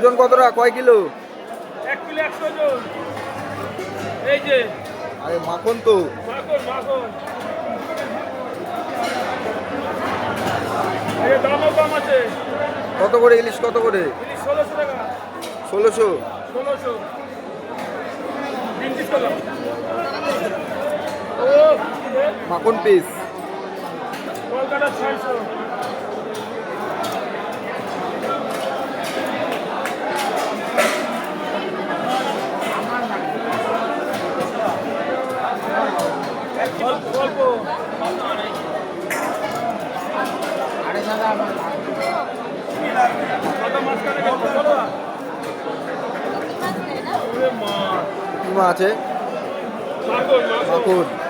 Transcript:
ওজন কতটা, কয় কিলো? 1 কিলো 100 ওজন। এই যে আরে মাখন তো। মাখন মাখন। এই দামও কম আছে। কত করে ইলিশ, কত করে? ইলিশ 1600 টাকা। 1600। 1600 30 টাকা। ও মাখন পিস। কলকাতা 600। অল্প কি মাছ আছে? মাখন মাখন। মাখন।